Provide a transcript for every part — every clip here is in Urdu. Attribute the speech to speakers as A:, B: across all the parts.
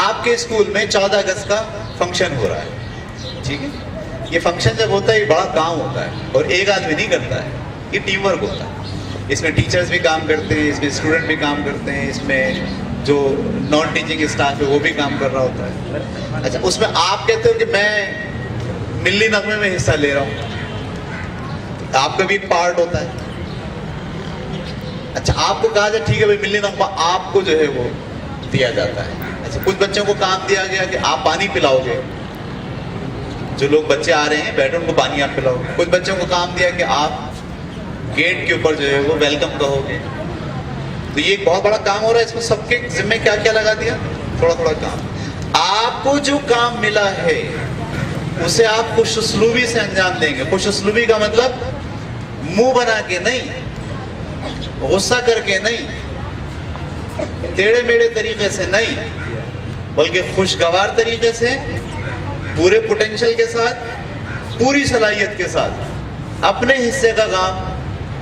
A: آپ کے اسکول میں 14 اگست کا فنکشن ہو رہا ہے، ٹھیک ہے، یہ فنکشن جب ہوتا ہے یہ بڑا کام ہوتا ہے اور ایک آدمی نہیں کرتا ہے، یہ ٹیم ورک ہوتا ہے. اس میں ٹیچرز بھی کام کرتے ہیں، اس میں اسٹوڈنٹ بھی کام کرتے ہیں، اس میں جو نان ٹیچنگ اسٹاف ہے وہ بھی کام کر رہا ہوتا ہے. اچھا اس میں آپ کہتے ہو کہ میں ملی نغمے میں حصہ لے رہا ہوں، آپ کا بھی ایک پارٹ ہوتا ہے. اچھا آپ کو کہا جائے ٹھیک ہے بھائی ملی نغمہ آپ کو جو ہے وہ دیا جاتا ہے. اچھا کچھ بچوں کو کام دیا گیا کہ آپ پانی پلاؤ گے، جو لوگ بچے آ رہے ہیں بیٹھے ان کو پانی آپ پلاؤ گے. کچھ بچوں کو کام دیا کہ آپ گیٹ کے اوپر جو ہے وہ ویلکم کہو گے. تو یہ ایک بہت بڑا کام ہو رہا ہے. اس میں سب کے ذمہ کیا کیا لگا دیا؟ تھوڑا تھوڑا کام. آپ کو جو کام ملا ہے اسے آپ خوش اسلوبی سے انجام دیں گے. خوش اسلوبی کا مطلب منہ بنا کے نہیں، غصہ کر کے نہیں، ٹیڑھے میڑھے طریقے سے نہیں، بلکہ خوشگوار طریقے سے، پورے پوٹینشل کے ساتھ، پوری صلاحیت کے ساتھ اپنے حصے کا کام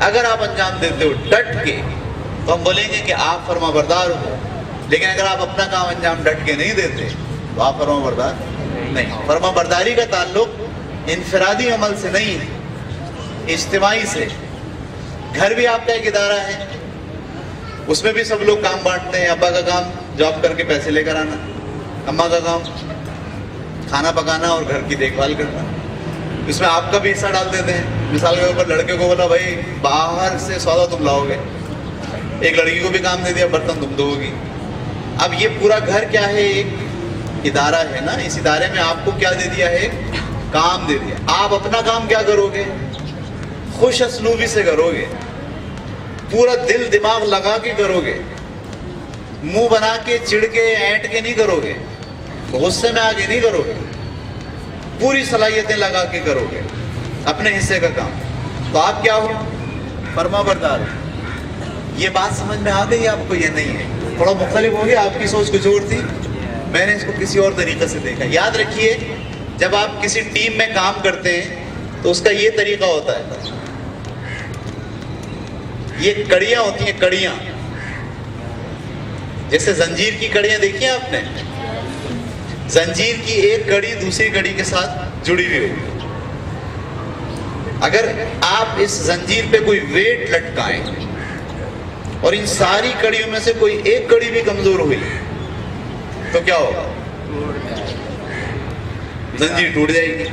A: اگر آپ انجام دیتے ہو ڈٹ کے تو ہم بولیں گے کہ آپ فرما بردار ہو. لیکن اگر آپ اپنا کام انجام ڈٹ کے نہیں دیتے تو آپ فرما بردار نہیں. فرما برداری کا تعلق انفرادی عمل سے نہیں ہے، اجتماعی سے. گھر بھی آپ کا ایک ادارہ ہے، اس میں بھی سب لوگ کام بانٹتے ہیں. ابا کا کام جاب کر کے پیسے لے کر آنا، اماں کا کام کھانا پکانا اور گھر کی دیکھ بھال کرنا. اس میں آپ کا بھی حصہ ڈال دیتے ہیں. مثال کے طور پر لڑکے کو بولا بھائی باہر سے سودا تم لاؤ گے، ایک لڑکی کو بھی کام دے دیا برتن تم دھو گی. اب یہ پورا گھر کیا ہے؟ ایک ادارہ ہے نا. اس ادارے میں آپ کو کیا دے دیا ہے؟ کام دے دیا. آپ اپنا کام کیا کرو گے؟ خوش اسلوبی سے کرو گے، پورا دل دماغ لگا کے کرو گے، منہ بنا کے چڑ کے اینٹ کے نہیں کرو گے، غصے میں آگے نہیں کرو گے، پوری صلاحیتیں لگا کے کرو گے اپنے حصے کا کام. تو آپ کیا ہو؟ فرما بردار. یہ بات سمجھ میں آ گئی آپ کو؟ یہ نہیں ہے، تھوڑا مختلف ہو گیا. آپ کی سوچ کچھ اور تھی، میں نے اس کو کسی اور طریقے سے دیکھا. یاد رکھیے جب آپ کسی ٹیم میں کام کرتے ہیں تو اس کا یہ طریقہ ہوتا ہے. یہ کڑیاں ہوتی ہیں، کڑیاں جیسے زنجیر کی کڑیاں دیکھی ہیں آپ نے؟ زنجیر کی ایک کڑی دوسری کڑی کے ساتھ جڑی ہوئی ہوگی. اگر آپ اس زنجیر پہ کوئی ویٹ لٹکائیں اور ان ساری کڑیوں میں سے کوئی ایک کڑی بھی کمزور ہوئی تو کیا ہوگا؟ زنجیر ٹوٹ جائے گی.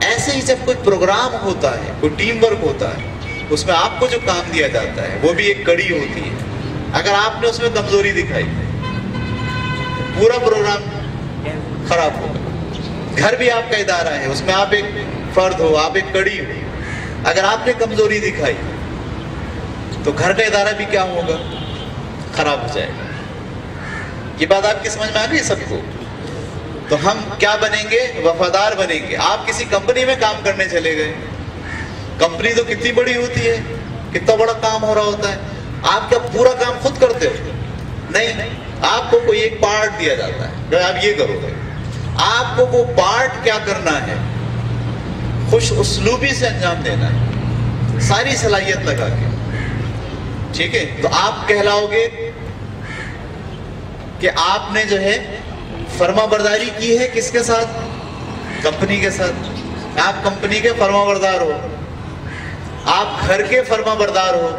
A: ایسے ہی جب کوئی پروگرام ہوتا ہے، کوئی ٹیم ورک ہوتا ہے، اس میں آپ کو جو کام دیا جاتا ہے وہ بھی ایک کڑی ہوتی ہے. اگر آپ نے اس میں کمزوری دکھائی پورا پروگرام خراب ہوگا. گھر بھی آپ کا ادارہ ہے، اس میں آپ ایک فرد ہو، آپ ایک کڑی ہو. اگر آپ نے کمزوری دکھائی تو گھر کا ادارہ بھی کیا ہوگا؟ خراب ہو جائے گا. یہ بات آپ کی سمجھ میں آ گئی سب کو؟ تو ہم کیا بنیں گے؟ وفادار بنیں گے. آپ کسی کمپنی میں کام کرنے چلے گئے، کمپنی تو کتنی بڑی ہوتی ہے، کتنا بڑا کام ہو رہا ہوتا ہے. آپ کیا پورا کام خود کرتے ہو؟ نہیں، آپ کو کوئی ایک پارٹ دیا جاتا ہے کہ آپ یہ کرو گے. آپ کو وہ پارٹ کیا کرنا ہے؟ خوش اسلوبی سے انجام دینا ہے، ساری صلاحیت لگا کے. ٹھیک ہے؟ تو آپ کہلاؤ گے کہ آپ نے جو ہے فرما برداری کی ہے. کس کے ساتھ؟ کمپنی کے ساتھ. آپ کمپنی کے فرما بردار ہو، آپ گھر کے فرما بردار ہو.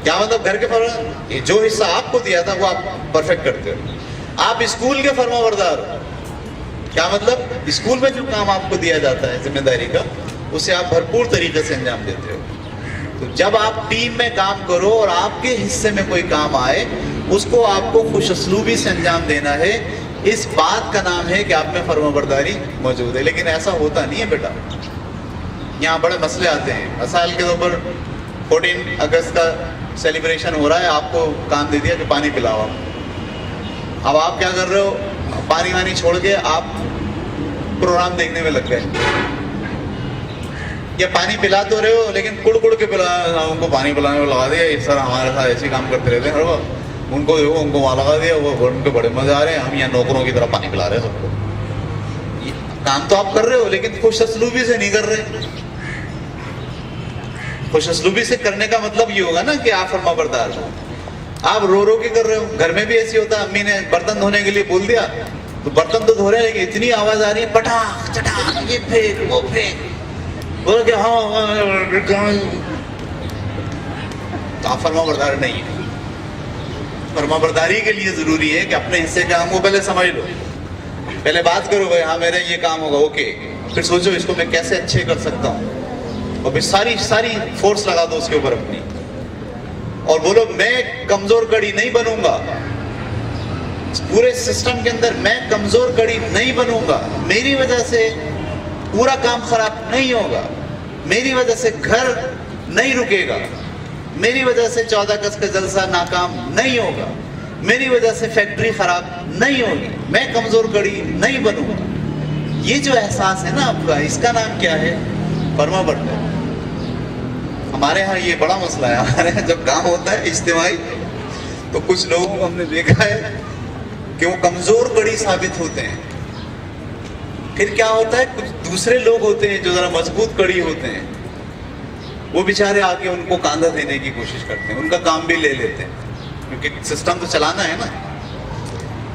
A: کیا مطلب گھر کے فرما؟ جو حصہ آپ کو دیا تھا وہ آپ پرفیکٹ کرتے ہو. آپ اسکول کے فرما بردار ہو. کیا مطلب؟ اسکول میں جو کام آپ کو دیا جاتا ہے ذمہ داری کا، اسے آپ بھرپور طریقے سے انجام دیتے ہو. تو جب آپ ٹیم میں کام کرو اور آپ کے حصے میں کوئی کام آئے، اس کو آپ کو خوش اسلوبی سے انجام دینا ہے. اس بات کا نام ہے کہ آپ میں فرما برداری موجود ہے. لیکن ایسا ہوتا نہیں ہے بیٹا. یہاں بڑے مسئلے آتے ہیں. مثال کے طور پر 14 اگست کا سیلیبریشن ہو رہا ہے، آپ کو کام دے دیا کہ پانی پلاؤ. اب آپ کیا کر رہے ہو؟ پانی وانی چھوڑ کے آپ پروگرام دیکھنے میں لگ گئے. یا پانی پلا تو رہے ہو لیکن کڑ کڑ کے ان کو پانی پلانے میں لگا دیا. اس طرح ہمارے ساتھ ایسے کام کرتے رہتے ہیں ہر وقت. ان کو دیکھو، ان کو وہاں لگا دیا، وہ ان کے بڑے مزے آ رہے ہیں. ہم یہاں نوکروں کی طرح پانی پلا رہے ہیں سب کو. کام تو آپ کر رہے ہو لیکن خوش اسلوبی سے نہیں کر رہے. خوش اسلوبی سے کرنے کا مطلب یہ ہوگا نا کہ آپ فرما بردار ہو. آپ رو رو کے کر رہے ہو. گھر میں بھی ایسی ہوتا ہے, امی نے برتن دھونے کے لیے بول دیا تو برتن تو دھو رہے ہیں لیکن اتنی آواز آ رہی ہے پٹاخ چٹاخ, یہ پھینک وہ پھینک, بولو کہ ہاں تو آپ فرما بردار نہیں ہے. فرما برداری کے لیے ضروری ہے کہ اپنے حصے کا ہم وہ پہلے سمجھ لو, پہلے بات کرو بھائی ہاں میرا یہ کام ہوگا اوکے, پھر سوچو اس کو میں کیسے اچھے کر سکتا ہوں, اور پھر ساری فورس لگا دو اس کے اوپر اپنی, اور بولو میں کمزور کڑی نہیں بنوں گا پورے سسٹم کے اندر, میں کمزور کڑی نہیں بنوں گا, میری وجہ سے پورا کام خراب نہیں ہوگا, میری وجہ سے گھر نہیں رکے گا, میری وجہ سے 14 اگست کا جلسہ ناکام نہیں ہوگا, میری وجہ سے فیکٹری خراب نہیں ہوگی, میں کمزور کڑی نہیں بنوں گا. یہ جو احساس ہے نا آپ کا, اس کا نام کیا ہے؟ فرما برداری. ہمارے ہاں یہ بڑا مسئلہ ہے. ہمارے یہاں جب کام ہوتا ہے اجتماعی تو کچھ لوگوں کو ہم نے دیکھا ہے کہ وہ کمزور کڑی ثابت ہوتے ہیں. پھر کیا ہوتا ہے, کچھ دوسرے لوگ ہوتے ہیں جو ذرا مضبوط کڑی ہوتے ہیں, وہ بیچارے آ کے ان کو کاندھا دینے کی کوشش کرتے ہیں, ان کا کام بھی لے لیتے ہیں, کیونکہ سسٹم تو چلانا ہے نا.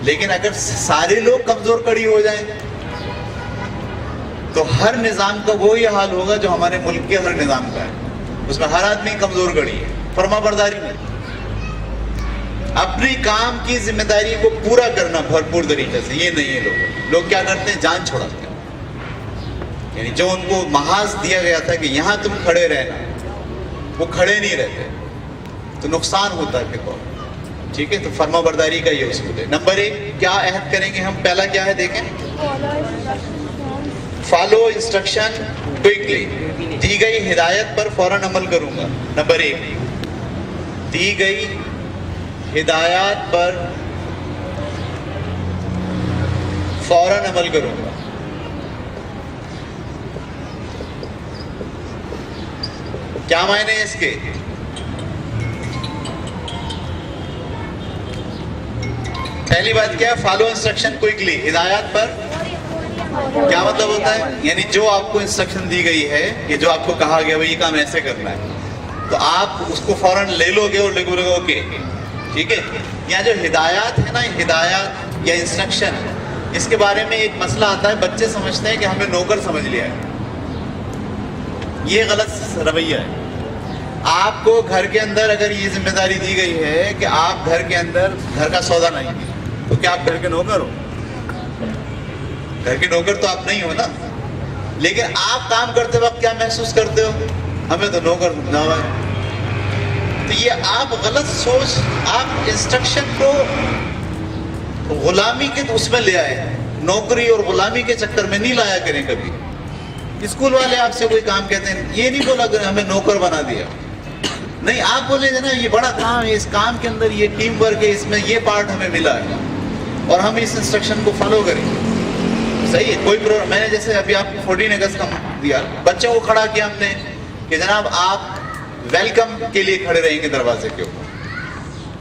A: لیکن اگر سارے لوگ کمزور کڑی ہو جائیں تو ہر نظام کا وہی حال ہوگا جو ہمارے ملک کے ہر نظام کا ہے, اس میں ہر آدمی کمزور کڑی ہے. فرما برداری میں اپنی کام کی ذمہ داری کو پورا کرنا بھرپور طریقے سے, یہ نہیں ہے. لوگ کیا کرتے ہیں, جان چھوڑاتے ہیں. یعنی جو ان کو محاذ دیا گیا تھا کہ یہاں تم کھڑے رہنا, وہ کھڑے نہیں رہتے تو نقصان ہوتا ہے پھر بہت. ٹھیک ہے, تو فرما برداری کا یہ اصول ہے. نمبر 1 کیا عہد کریں گے ہم, پہلا کیا ہے دیکھیں, فالو انسٹرکشن کوئکلی, دی گئی ہدایت پر فوراً عمل کروں گا. نمبر 1 دی گئی ہدایات پر فوراً عمل کروں گا. کیا معنی ہے اس کے؟ پہلی بات کیا ہے, فالو انسٹرکشن کوئکلی, ہدایات پر کیا مطلب ہوتا ہے, یعنی جو آپ کو انسٹرکشن دی گئی ہے کہ جو آپ کو کہا گیا بھائی یہ کام ایسے کرنا ہے تو آپ اس کو فوراً لے لو گے اور لے گے اوکے. ٹھیک ہے, یہاں جو ہدایات ہے نا, ہدایات یا انسٹرکشن, اس کے بارے میں ایک مسئلہ آتا ہے. بچے سمجھتے ہیں کہ ہمیں نوکر سمجھ لیا ہے, یہ غلط رویہ ہے. آپ کو گھر کے اندر اگر یہ ذمہ داری دی گئی ہے کہ آپ گھر کے اندر گھر کا سودا نہیں ہے تو کیا آپ گھر کے نوکر ہو؟ گھر کے نوکر تو آپ نہیں ہو نا. لیکن آپ کام کرتے وقت کیا محسوس کرتے ہو, ہمیں تو نوکر سمجھا ہوا ہے. تو یہ آپ غلط سوچ, آپ انسٹرکشن کو غلامی کے اس میں لے آئے, نوکری اور غلامی کے چکر میں نہیں لایا کریں کبھی. اسکول والے آپ سے کوئی کام کہتے ہیں, یہ نہیں بولا کریں ہمیں نوکر بنا دیا, نہیں. آپ بولے نا یہ بڑا کام ہے, اس کام کے اندر یہ ٹیم ورک ہے, اس میں یہ پارٹ ہمیں ملا ہے اور ہم اس انسٹرکشن کو فالو کریں. صحیح ہے. کوئی پروگرام میں نے جیسے ابھی آپ کو 14 اگست کا دیا, بچوں کو کھڑا کیا ہم نے کہ جناب آپ ویلکم کے لیے کھڑے رہیں گے دروازے کے اوپر.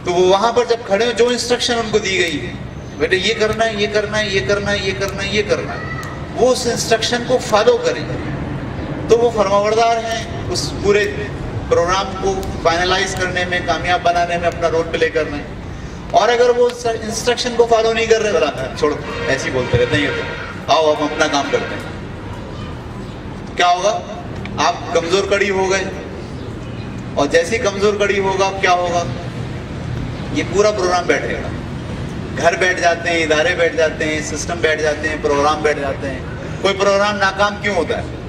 A: تو وہ وہاں پر جب کھڑے ہو, جو انسٹرکشن ان کو دی گئی ہے بیٹے یہ کرنا ہے, یہ کرنا ہے, یہ کرنا ہے, یہ کرنا ہے, یہ کرنا ہے, وہ اس انسٹرکشن کو فالو کریں تو وہ فرمانبردار ہیں. اس پورے پروگرام کو فائنلائز کرنے میں, کامیاب بنانے میں اپنا رول پلے کرنا ہے. اور اگر وہ انسٹرکشن کو فالو نہیں کر رہے, بولا چھوڑو ایسے ہی بولتے رہتے ہیں, آؤ ہم اپنا کام کرتے ہیں, کیا ہوگا, آپ کمزور کڑی ہو گئے. اور جیسی کمزور کڑی ہوگا کیا ہوگا, یہ پورا پروگرام بیٹھے گا. گھر بیٹھ جاتے ہیں, ادارے بیٹھ جاتے ہیں, سسٹم بیٹھ جاتے ہیں, پروگرام بیٹھ جاتے ہیں. کوئی پروگرام ناکام کیوں ہوتا ہے؟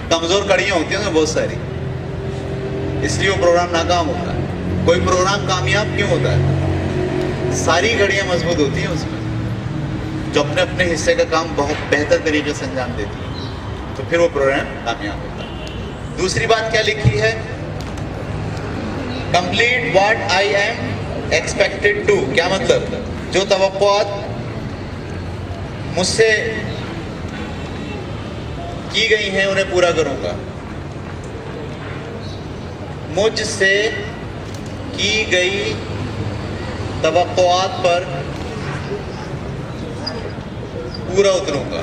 A: کمزور کڑیاں ہوتی ہیں بہت ساری, اس لیے وہ پروگرام ناکام ہوتا ہے. کوئی پروگرام کامیاب کیوں ہوتا ہے؟ ساری کڑیاں مضبوط ہوتی ہیں اس میں, جو اپنے اپنے حصے کا کام بہت بہتر طریقے سے انجام دیتی ہیں, تو پھر وہ پروگرام کامیاب ہوتا ہے. دوسری بات کیا لکھی ہے, complete what I am expected to. کیا مطلب, جو توقعات مجھ سے کی گئی ہیں انہیں پورا کروں گا. مجھ سے کی گئی توقعات پر پورا اتروں گا.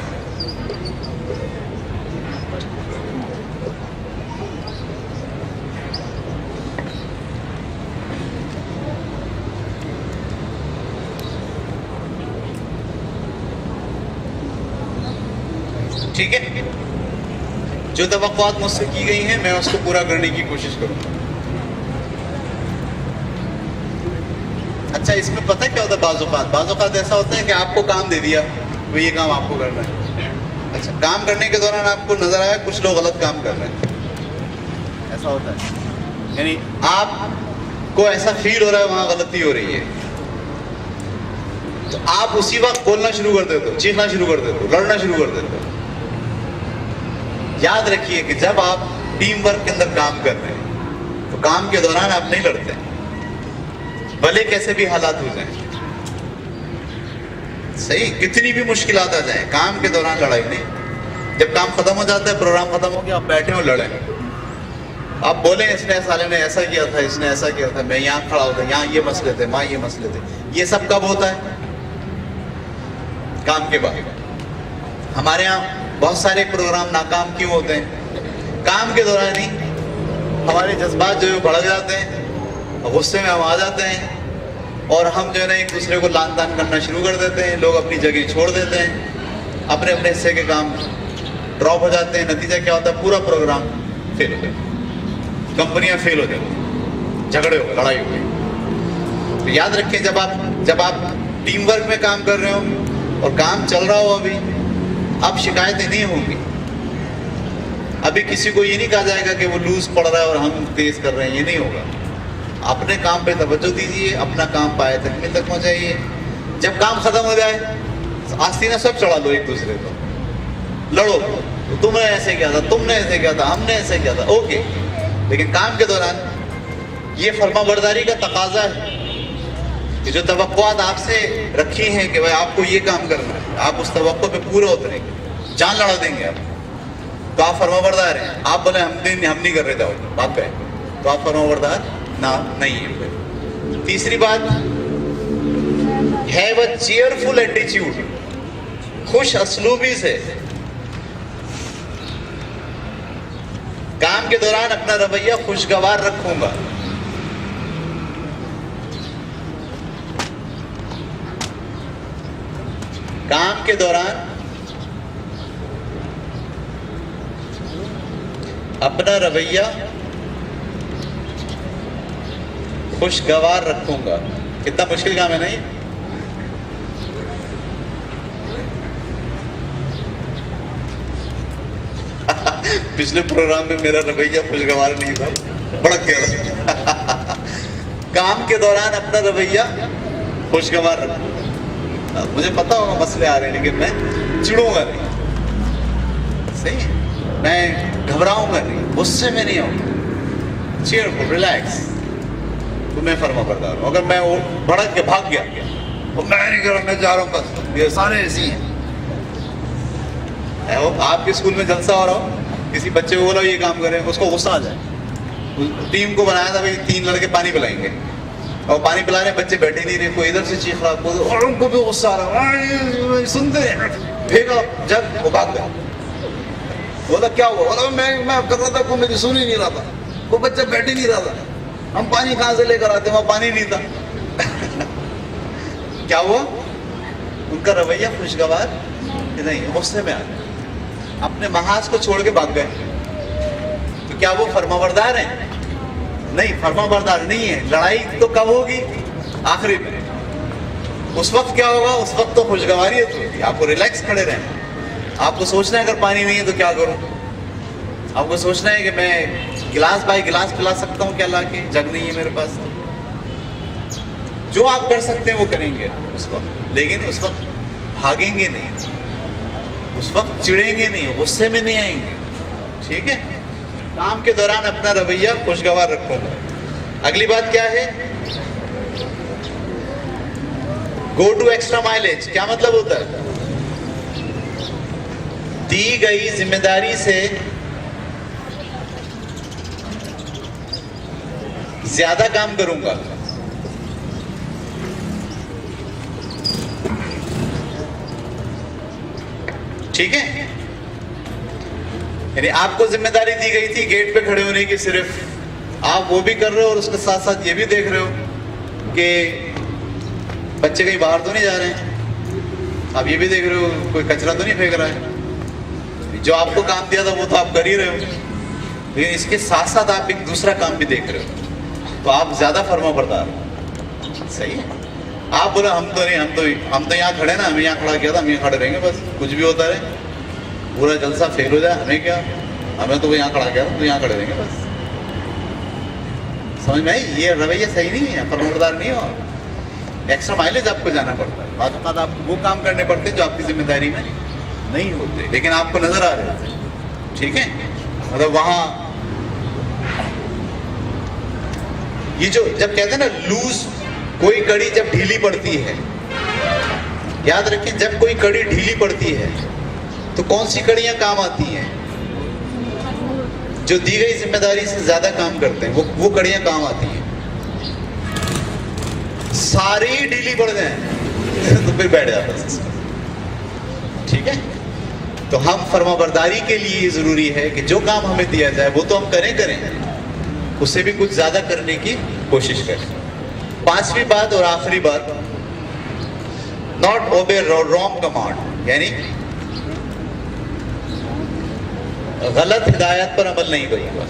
A: ٹھیک ہے؟ جو توقعات مجھ سے کی گئی ہیں میں اس کو پورا کرنے کی کوشش کروں گا. اچھا اس میں پتہ کیا ہوتا ہے؟ بعض اوقات ایسا ہوتا ہے کہ آپ کو کام دے دیا وہ یہ کام آپ کو کرنا ہے. اچھا کام کرنے کے دوران آپ کو نظر آیا کچھ لوگ غلط کام کر رہے ہیں. ایسا ہوتا ہے یعنی آپ کو ایسا فیل ہو رہا ہے وہاں غلطی ہو رہی ہے تو آپ اسی وقت بولنا شروع کر دیتے ہو, چیخنا شروع کر دیتے ہو, لڑنا شروع کر دیتے ہو. یاد رکھیے کہ جب آپ ٹیم ورک کے اندر کام کر رہے ہیں تو کام کے دوران آپ نہیں لڑتے بھلے کیسے بھی حالات ہو جائیں. صحیح, کتنی بھی مشکلات آ جائیں کام کے دوران لڑائی نہیں. جب کام ختم ہو جاتا ہے, پروگرام ختم ہو گیا, آپ بیٹھے ہو لڑیں, آپ بولیں اس نے سالے نے ایسا کیا تھا, اس نے ایسا کیا تھا, میں یہاں کھڑا ہوتا, یہاں یہ مسئلے تھے, وہاں یہ مسئلے تھے. یہ سب کب ہوتا ہے؟ کام کے بعد. ہمارے یہاں بہت سارے پروگرام ناکام کیوں ہوتے ہیں؟ کام کے دوران ہی ہمارے جذبات جو ہے بڑھ جاتے ہیں, غصے میں ہم آ جاتے ہیں اور ہم جو ہے نا ایک دوسرے کو لان تان کرنا شروع کر دیتے ہیں. لوگ اپنی جگہ چھوڑ دیتے ہیں, اپنے اپنے حصے کے کام ڈراپ ہو جاتے ہیں. نتیجہ کیا ہوتا ہے؟ پورا پروگرام فیل ہو جاتا ہے, کمپنیاں فیل ہو جاتی ہیں, جھگڑے ہو گئے, لڑائی ہو گئی. تو یاد رکھیں جب آپ ٹیم ورک میں کام کر رہے ہو اور کام چل رہا ہو اب شکایتیں نہیں ہوں گی. ابھی کسی کو یہ نہیں کہا جائے گا کہ وہ لوز پڑ رہا ہے اور ہم تیز کر رہے ہیں, یہ نہیں ہوگا. اپنے کام پہ توجہ دیجیے, اپنا کام پائے تکمیل تک پہنچائیے. جب کام ختم ہو جائے آستینہ سب چڑھا دو ایک دوسرے کو, لڑو, تم نے ایسے کیا تھا, تم نے ایسے کیا تھا, ہم نے ایسے کیا تھا, اوکے. لیکن کام کے دوران یہ فرما برداری کا تقاضا ہے کہ جو توقعات آپ سے رکھی ہیں کہ بھائی آپ کو یہ کام کرنا ہے, آپ اس توقع پہ پورا اتریں گے, جان لڑا دیں گے آپ, تو آپ فرما بردار ہیں. آپ بولے ہم نہیں کر رہے تھے بات پہ, تو آپ فرما بردار نہیں ہے. تیسری بات, ہیو اے چیئرفل ایٹیچیوڈ, خوش اسلوبی سے کام کے دوران اپنا رویہ خوشگوار رکھوں گا. کام کے دوران اپنا رویہ خوشگوار رکھوں گا. کتنا مشکل کام ہے نہیں؟ پچھلے پروگرام میں میرا رویہ خوشگوار نہیں تھا, بڑک گیا. کام کے دوران اپنا رویہ خوشگوار رکھوں گا. مجھے پتا ہوگا مسئلے آ رہے ہیں لیکن میں چڑوں گا نہیں. صحیح, میں گھبراؤں گا نہیں, غصے میں نہیں آؤں گا, چیئرفل, ریلیکس. تو میں فرما بردار ہوں. اگر میں وہ بھڑک کے بھاگ گیا تو میں نہیں کر رہا, میں جا رہا ہوں, بس یہ سارے ایسے ہیں. آپ کے اسکول میں جلسہ ہو رہا ہو, کسی بچے کو بولا یہ کام کریں, اس کو غصہ آ جائے. ٹیم کو بنایا تھا بھائی 3 لڑکے پانی پلائیں گے, اور پانی پلا رہے بچے بیٹھے نہیں رہے, کوئی ادھر سے چیخ رہا, اور ان کو بھی غصہ آ رہا, سنتے ہیں, پھینکا جب وہ بھاگ گیا. بولا کیا ہوا؟ بولا میں کر رہا تھا, کوئی میری سن ہی نہیں رہا تھا, کوئی بچہ بیٹھ ہی نہیں رہا تھا, ہم پانی کہاں سے لے کر آتے, وہاں پانی نہیں تھا. کیا ہوا؟ ان کا رویہ خوشگوار نہیں, غصے میں آ گئے, اپنے محاذ کو چھوڑ کے بھاگ گئے. تو کیا وہ فرما بردار ہیں؟ نہیں, فرما بردار نہیں ہے. لڑائی تو کب ہوگی؟ آخری میں. اس وقت کیا ہوگا؟ اس وقت تو خوشگواریت ہوگی, آپ کو ریلیکس کھڑے رہنا. آپ کو سوچنا ہے اگر پانی نہیں ہے تو کیا کروں. آپ کو سوچنا ہے کہ میں گلاس بائی گلاس پلا سکتا ہوں کیا لا کے, جگ نہیں ہے میرے پاس. جو آپ کر سکتے ہیں وہ کریں گے اس وقت, لیکن اس وقت بھاگیں گے نہیں, اس وقت چڑیں گے نہیں, غصے میں نہیں آئیں گے. ٹھیک ہے, کام کے دوران اپنا رویہ خوشگوار رکھوں گا. اگلی بات کیا ہے؟ Go to extra mileage. کیا مطلب ہوتا ہے؟ دی گئی ذمہ داری سے زیادہ کام کروں گا. ٹھیک ہے, یعنی آپ کو ذمہ داری دی گئی تھی گیٹ پہ کھڑے ہونے کی, صرف آپ وہ بھی کر رہے ہو اور اس کے ساتھ ساتھ یہ بھی دیکھ رہے ہو کہ بچے کہیں باہر تو نہیں جا رہے ہیں, آپ یہ بھی دیکھ رہے ہو کوئی کچرا تو نہیں پھینک رہا ہے. جو آپ کو کام دیا تھا وہ تو آپ کر ہی رہے ہو، لیکن اس کے ساتھ ساتھ آپ ایک دوسرا کام بھی دیکھ رہے ہو، تو آپ زیادہ فرما بردار ہو. صحیح ہے. آپ بولے ہم تو نہیں، ہم تو یہاں کھڑے نا، ہمیں یہاں کھڑا کیا تھا، ہم یہاں کھڑے رہیں گے، بس کچھ بھی ہوتا رہے، پورا جلسہ فیل ہو جائے، ہمیں کیا، ہمیں تو وہ یہاں کھڑا کیا تھا، تو یہاں کھڑے رہیں گے بس. سمجھ میں آئی؟ یہ رویہ صحیح نہیں ہے، فرما بردار نہیں ہو. ایکسٹرا مائلیج آپ کو جانا پڑتا ہے، بعض اوقات آپ کو وہ کام کرنے پڑتے ہیں جو آپ کی ذمہ داری میں نہیں ہوتے، لیکن آپ کو نظر آ رہے ہیں. ٹھیک ہے. مطلب وہاں یہ جو جب کہتے ہیں نا لوز، کوئی کڑی جب ڈھیلی پڑتی ہے، یاد رکھیں جب کوئی کڑی ڈھیلی پڑتی ہے تو کون سی کڑیاں کام آتی ہیں؟ جو دی گئی ذمہ داری سے زیادہ کام کرتے ہیں وہ کڑیاں کام آتی ہیں. ساری ڈھیلی پڑ جائیں تو پھر بیٹھ جاتا ہے سسٹم. ٹھیک ہے. تو ہم فرما برداری کے لیے یہ ضروری ہے کہ جو کام ہمیں دیا جائے وہ تو ہم کریں، اس سے بھی کچھ زیادہ کرنے کی کوشش کریں. پانچویں بات اور آخری بات، ناٹ اوبے رانگ کمانڈ، یعنی غلط ہدایت پر عمل نہیں کروں گا.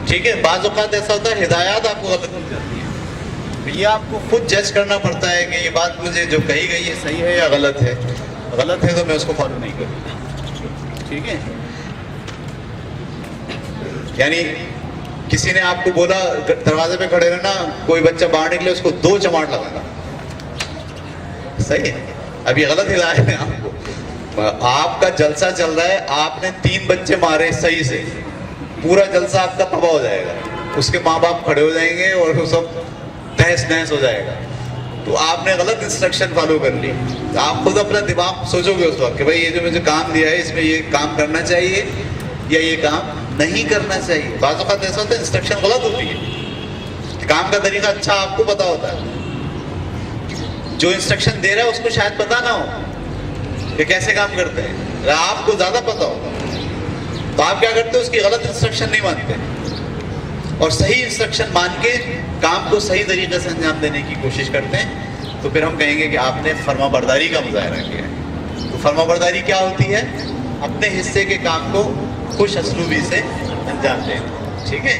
A: ٹھیک ہے. بعض اوقات ایسا ہوتا ہے ہدایات آپ کو غلط مل جاتی ہے، یہ آپ کو خود جج کرنا پڑتا ہے کہ یہ بات مجھے جو کہی گئی ہے صحیح ہے یا غلط ہے. غلط ہے تو میں اس کو فالو نہیں کروں. ٹھیک ہے. یعنی کسی نے آپ کو بولا دروازے پہ کھڑے رہنا، کوئی بچہ باہر نکلے اس کو 2 چماٹ لگانا، صحیح ہے. اب یہ غلط ہدایت ہے آپ کو. آپ کا جلسہ چل رہا ہے، آپ نے 3 بچے مارے صحیح سے، پورا جلسہ آپ کا تباہ ہو جائے گا. اس کے ماں باپ کھڑے ہو جائیں گے اور وہ سب تہس نہس ہو جائے گا. تو آپ نے غلط انسٹرکشن فالو کر لی. آپ خود اپنا دماغ سوچو گے اس وقت کہ بھائی یہ جو مجھے کام دیا ہے اس میں یہ کام کرنا چاہیے یا یہ کام نہیں کرنا چاہیے. بعض اوقات ایسا ہوتا ہے انسٹرکشن غلط ہوتی ہے، کام کا طریقہ اچھا آپ کو پتا ہوتا ہے، جو انسٹرکشن دے رہا ہے اس کو شاید پتا نہ ہو کہ کیسے کام کرتے ہیں، آپ کو زیادہ پتا ہوتا. تو آپ کیا کرتے ہیں؟ اس کی غلط انسٹرکشن نہیں مانتے اور صحیح انسٹرکشن مان کے کام کو صحیح طریقے سے انجام دینے کی کوشش کرتے ہیں. تو پھر ہم کہیں گے کہ آپ نے فرما برداری کا مظاہرہ کیا ہے. تو فرما برداری کیا ہوتی ہے؟ اپنے حصے کے کام کو خوش اسلوبی سے انجام دینا. ٹھیک ہے.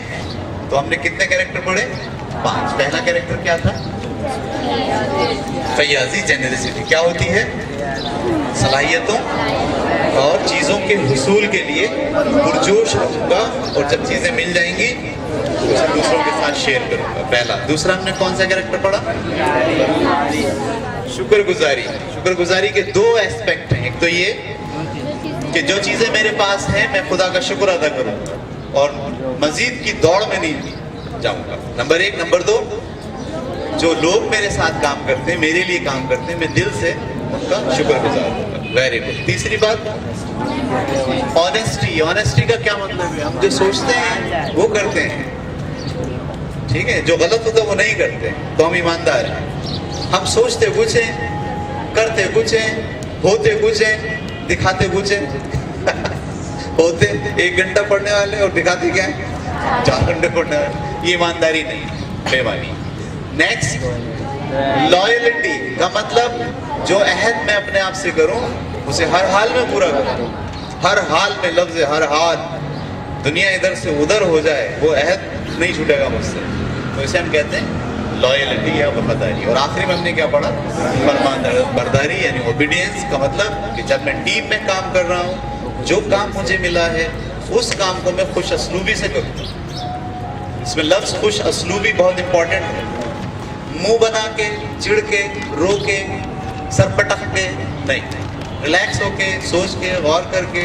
A: تو ہم نے کتنے کیریکٹر پڑھے؟ 5. پہلا کیریکٹر کیا تھا؟ فیاضی، جنرسٹی. کیا ہوتی ہے؟ صلاحیتوں اور چیزوں کے حصول کے لیے پرجوش رہوں گا، اور جب چیزیں مل جائیں گی اسے دوسروں کے ساتھ شیئر کروں گا. پہلا. دوسرا ہم نے کون سا کیریکٹر پڑھا؟ شکر گزاری. شکر گزاری کے 2 ایسپیکٹ ہیں. ایک تو یہ کہ جو چیزیں میرے پاس ہیں میں خدا کا شکر ادا کروں گا اور مزید کی دوڑ میں نہیں جاؤں گا. نمبر 1. نمبر 2، جو لوگ میرے ساتھ کام کرتے ہیں، میرے لیے کام کرتے ہیں، میں دل سے ان کا شکر گزار ہوں گا. Very good. تیسری بات، آنیسٹی. آنیسٹی کا کیا مطلب ہے؟ ہم جو سوچتے ہیں وہ کرتے ہیں. ٹھیک ہے. جو غلط ہوتا ہے وہ نہیں کرتے، تو ہم ایماندار ہیں. ہم سوچتے کچھ ہیں، کرتے کچھ ہیں، ہوتے کچھ ہیں، دکھاتے کچھ ہیں. ہوتے 1 گھنٹہ پڑھنے والے اور دکھاتے کیا ہیں 4 گھنٹے پڑھنے والے. یہ ایمانداری نہیں، بےمانی. نیکسٹ، لائلٹی کا مطلب جو عہد میں اپنے آپ سے کروں اسے ہر حال میں پورا کروں. ہر حال میں، لفظ ہر حال، دنیا ادھر سے ادھر ہو جائے وہ عہد نہیں چھوٹے گا مجھ سے. تو اسے ہم کہتے ہیں لائلٹی یا وفاداری. اور آخری میں ہم نے کیا پڑھا؟ فرما برداری یعنی اوبیڈینس کا مطلب کہ جب میں ٹیم میں کام کر رہا ہوں، جو کام مجھے ملا ہے اس کام کو میں خوش اسلوبی سے کروں. اس میں لفظ خوش اسلوبی بہت امپورٹنٹ ہے. منہ بنا کے، چڑ کے، رو کے، سر پٹک کے نہیں، ریلیکس ہو کے، سوچ کے، غور کر کے،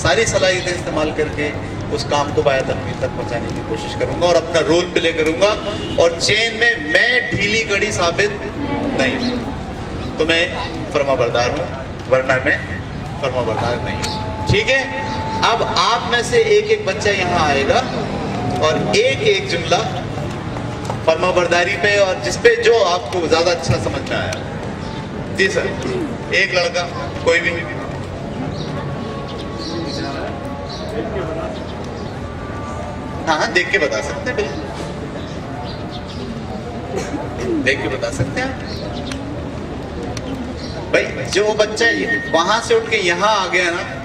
A: ساری صلاحیتیں استعمال کر کے اس کام کو باید تکمیل تک پہنچانے کی کوشش کروں گا اور اپنا رول پلے کروں گا. اور چین میں ڈھیلی کڑی ثابت نہیں ہوں تو میں فرما بردار ہوں، ورنہ میں فرما بردار نہیں ہوں. ٹھیک ہے. اب آپ میں سے ایک بچہ یہاں آئے گا اور ایک جملہ فرما برداری پہ اور جس پہ جو آپ کو زیادہ اچھا سمجھ میں آیا. جی سر. ایک لڑکا، کوئی بھی. ہاں ہاں دیکھ کے بتا سکتے ہیں، بالکل دیکھ کے بتا سکتے ہیں بھائی. جو بچہ وہاں سے اٹھ کے یہاں آ گیا نا